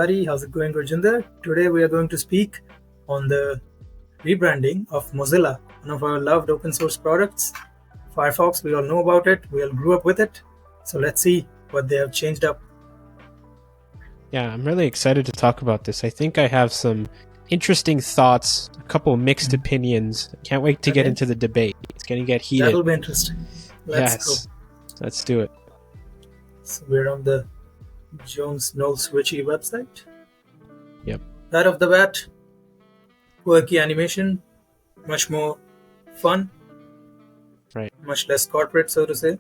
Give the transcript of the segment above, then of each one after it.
everybody. How's it going, Gurjinder? Today we are going to speak on the rebranding of Mozilla, one of our loved open source products. Firefox, we all know about it. We all grew up with it. So let's see what they have changed up. Yeah, I'm really excited to talk about this. I think I have some interesting thoughts, a couple mixed opinions. I can't wait to get into the debate. It's going to get heated. That'll be interesting. Let's go. Let's do it. So we're on the Jones Knowles Witchy website. Yep. Right off the bat, quirky animation, much more fun. Right. Much less corporate, so to say.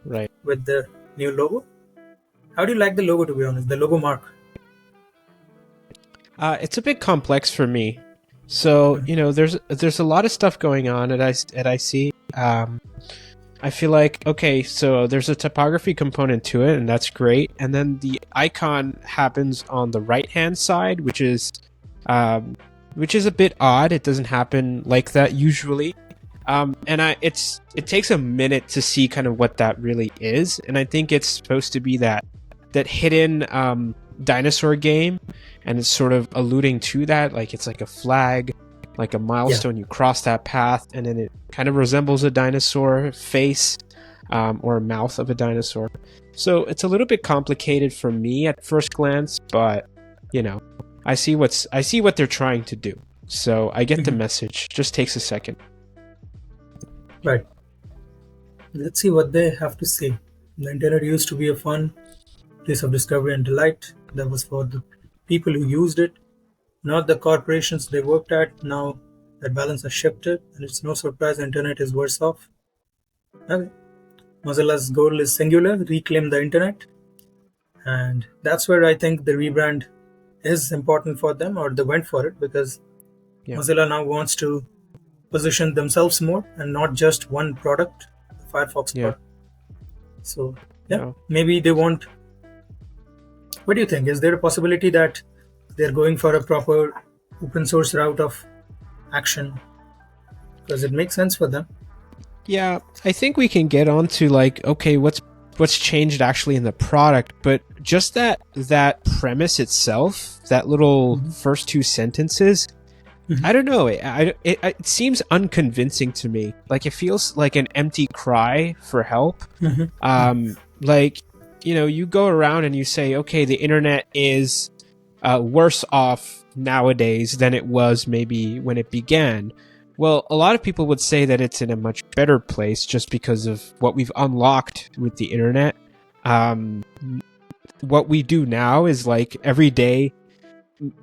Right. With the new logo. How do you like the logo, to be honest? The logo mark? It's a bit complex for me. So, there's a lot of stuff going on at IC. I feel like, okay, so there's a typography component to it, and that's great. And then the icon happens on the right-hand side, which is a bit odd. It doesn't happen like that usually. It takes a minute to see kind of what that really is. And I think it's supposed to be that hidden dinosaur game, and it's sort of alluding to that, like it's like a flag, like a milestone. You cross that path, and then it kind of resembles a dinosaur face or a mouth of a dinosaur. So it's a little bit complicated for me at first glance, but I see what they're trying to do. So I get the message. Just takes a second. Right. Let's see what they have to say. The internet used to be a fun place of discovery and delight. That was for the people who used it, not the corporations they worked at. Now that balance has shifted, and it's no surprise the internet is worse off. Okay. Mozilla's goal is singular, reclaim the internet. And that's where I think the rebrand is important for them, or they went for it, because Mozilla now wants to position themselves more and not just one product, the Firefox product. So maybe they want. What do you think? Is there a possibility that they're going for a proper open source route of action? Because it makes sense for them. Yeah, I think we can get on to what's changed actually in the product, but just that premise itself, that little first two sentences, I don't know. It seems unconvincing to me. Like, it feels like an empty cry for help. You go around and you say, okay, the internet is worse off nowadays than it was maybe when it began. Well, a lot of people would say that it's in a much better place just because of what we've unlocked with the internet. What we do now is, like, every day,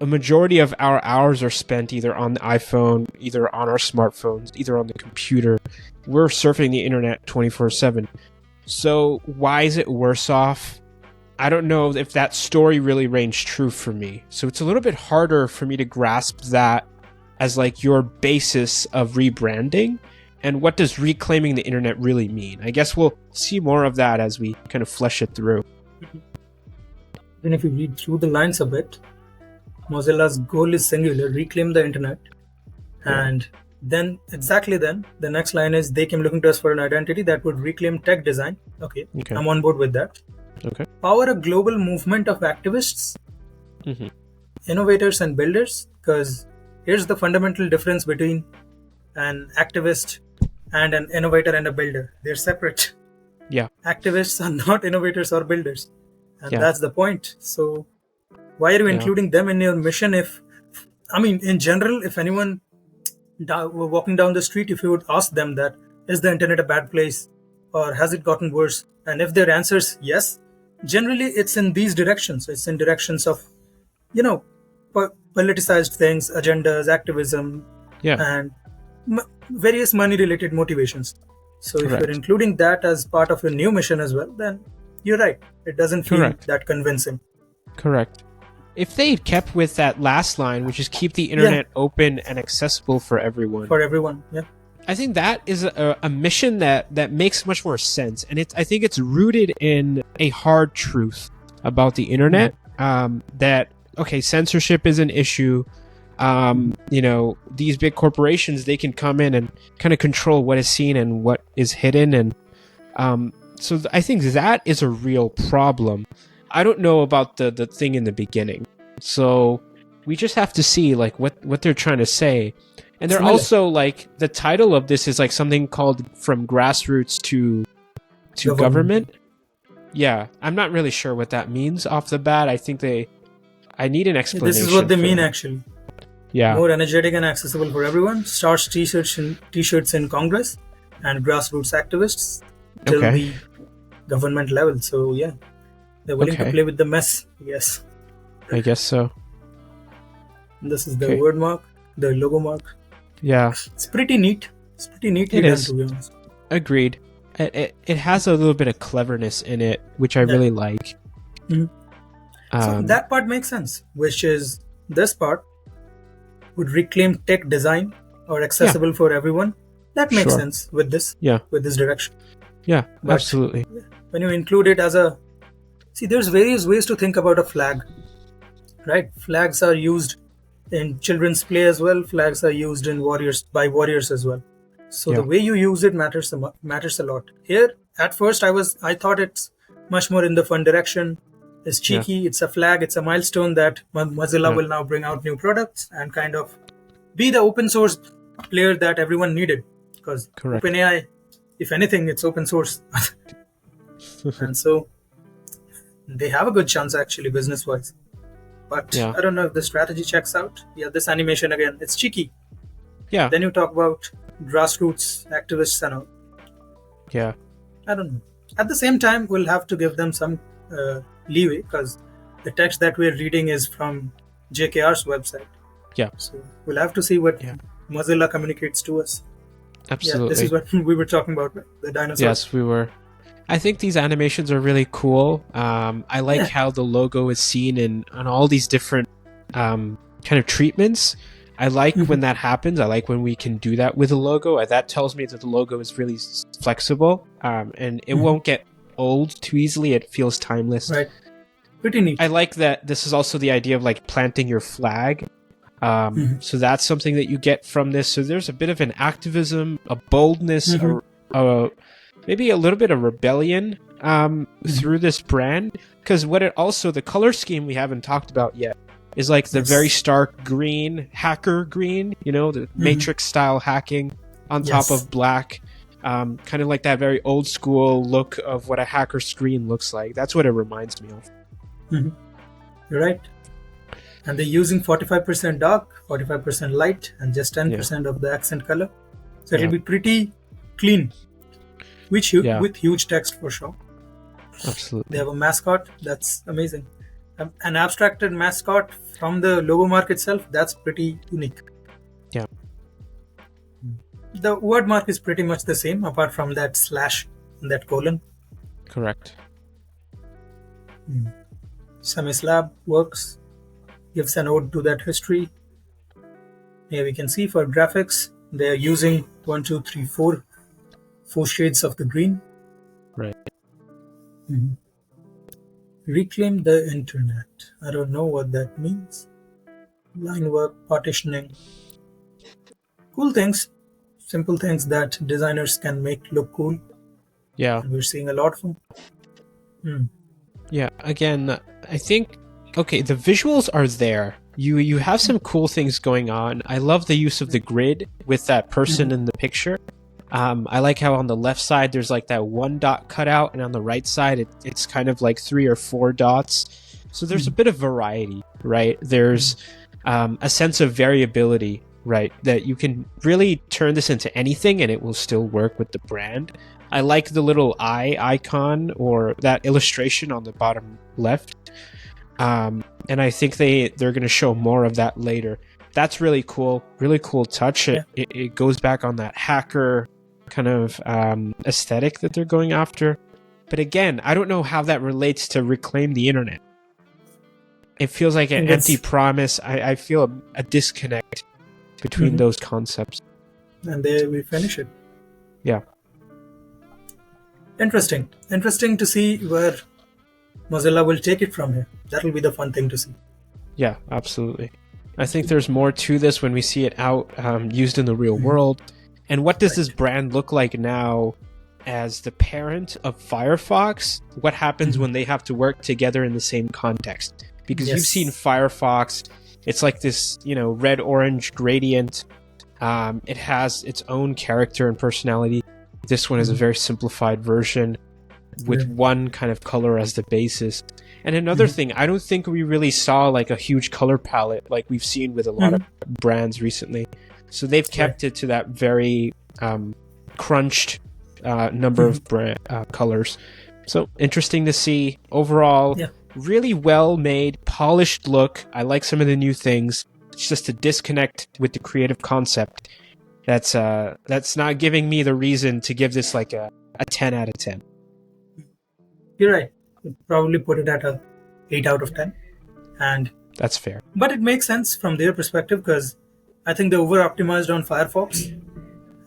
a majority of our hours are spent either on the iPhone, either on our smartphones, either on the computer. We're surfing the internet 24/7. So why is it worse off? I don't know if that story really rings true for me. So it's a little bit harder for me to grasp that as like your basis of rebranding. And what does reclaiming the internet really mean? I guess we'll see more of that as we kind of flesh it through. Then if you read through the lines a bit, Mozilla's goal is singular, reclaim the internet. And then the next line is, they came looking to us for an identity that would reclaim tech design. Okay. I'm on board with that. Okay. Power a global movement of activists, innovators and builders, because here's the fundamental difference between an activist and an innovator and a builder. They're separate. Yeah. Activists are not innovators or builders. And that's the point. So why are you including them in your mission? In general, if anyone were walking down the street, if you would ask them that, is the internet a bad place or has it gotten worse? And if their answer is yes, generally it's in these directions. It's in directions of, politicized things, agendas, activism, and various money-related motivations. So if you're including that as part of your new mission as well, then you're right. It doesn't feel that convincing. Correct. If they kept with that last line, which is keep the internet open and accessible for everyone. For everyone, I think that is a mission that makes much more sense. And I think it's rooted in a hard truth about the internet, that, okay, censorship is an issue. These big corporations, they can come in and kind of control what is seen and what is hidden. And so I think that is a real problem. I don't know about the thing in the beginning. So we just have to see like what they're trying to say. And they're Similar. also like, the title of this is like something called From Grassroots to Government. Yeah, I'm not really sure what that means off the bat. I think I need an explanation. This is what they for mean that. actually. Yeah. More energetic and accessible for everyone. Starts t-shirts in Congress and grassroots activists till Okay. the government level. So yeah, they're willing to Okay. play with the mess. Yes. I guess so. This is the Okay. word mark, the logo mark. Yeah. It's pretty neat. It's pretty neatly It done, is. to be honest. Agreed. It has a little bit of cleverness in it, which I really like. Mhm. So Um, that part makes sense, which is this part would reclaim tech design or accessible for everyone. That makes Sure. sense with this Yeah. direction. Yeah. But Absolutely. when you include it as a there's various ways to think about a flag, right? Flags are used in children's play as well. Flags are used in warriors as well. So the Yeah. way you use it matters a lot. Here, at first, I thought it's much more in the fun direction. It's cheeky. It's a flag. It's a milestone that Mozilla will now bring out new products and kind of be the open source player that everyone needed. Because Correct. OpenAI, if anything, it's open source, and so they have a good chance actually business wise. But Yeah. I don't know if the strategy checks out. Yeah, this animation again, it's cheeky. Yeah. Then you talk about grassroots activists and all. Yeah. I don't know. At the same time, we'll have to give them some leeway because the text that we're reading is from JKR's website. Yeah. So we'll have to see what Yeah. Mozilla communicates to us. Absolutely. Yeah, this is what we were talking about, right? The dinosaur. Yes, we were. I think these animations are really cool. I like Yeah. how the logo is seen in on all these different kind of treatments. I like when that happens. I like when we can do that with a logo. That tells me that the logo is really flexible, and it won't get old too easily. It feels timeless. Right. Pretty neat. I like that this is also the idea of like planting your flag. So that's something that you get from this. So there's a bit of an activism, a boldness, maybe a little bit of rebellion through this brand. Because the color scheme we haven't talked about yet is like the very stark green, hacker green, the Matrix style hacking on top Yes. of black. Kind of like that very old school look of what a hacker screen looks like. That's what it reminds me of. You're right. And they're using 45% dark, 45% light, and just 10% of the accent color. So it'll be pretty clean, with huge text for sure. Absolutely. They have a mascot. That's amazing. An abstracted mascot from the logo mark itself. That's pretty unique. Yeah. The word mark is pretty much the same, apart from that slash and that colon. Correct. Semi-slab works. Gives an ode to that history. Here we can see for graphics, they are using 4 shades of the green. Right. Reclaim the internet. I don't know what that means. Line work, partitioning. Cool things. Simple things that designers can make look cool. Yeah. And we're seeing a lot of them. Yeah, again, I think the visuals are there. You have some cool things going on. I love the use of the grid with that person in the picture. I like how on the left side there's like that 1 dot cutout, and on the right side it's kind of like 3 or 4 dots. So there's a bit of variety, right? There's a sense of variability, right? That you can really turn this into anything and it will still work with the brand. I like the little eye icon or that illustration on the bottom left. And I think they're going to show more of that later. That's really cool touch. Yeah. It goes back on that hacker kind of aesthetic that they're going after. But again, I don't know how that relates to reclaim the internet. It feels like an empty promise. I feel a disconnect between those concepts. And there we finish it. Yeah. Interesting to see where Mozilla will take it from here. That will be the fun thing to see. Yeah, absolutely. I think there's more to this when we see it out used in the real world. And what does this brand look like now as the parent of Firefox? What happens when they have to work together in the same context? because you've Yes. seen Firefox. It's like this, red-orange gradient. It has its own character and personality. This one is a very simplified version with one kind of color as the basis. And another thing, I don't think we really saw like a huge color palette like we've seen with a lot of brands recently. So they've kept it to that very crunched number of colors. So interesting to see. Overall, really well made, polished look. I like some of the new things. It's just a disconnect with the creative concept. That's not giving me the reason to give this like a 10 out of 10. You're right. I'd probably put it at a 8 out of 10. And that's fair. But it makes sense from their perspective because I think they over-optimized on Firefox.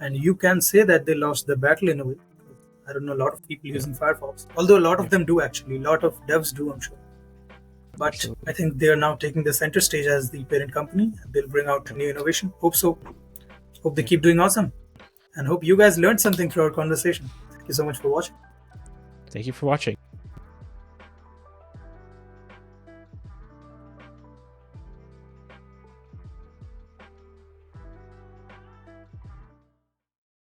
And you can say that they lost the battle in a way. I don't know a lot of people using Firefox. Although a lot of them do actually. A lot of devs do, I'm sure. But absolutely. I think they are now taking the center stage as the parent company. They'll bring out new innovation. Hope so. Hope they keep doing awesome. And hope you guys learned something through our conversation. Thank you so much for watching. Thank you for watching.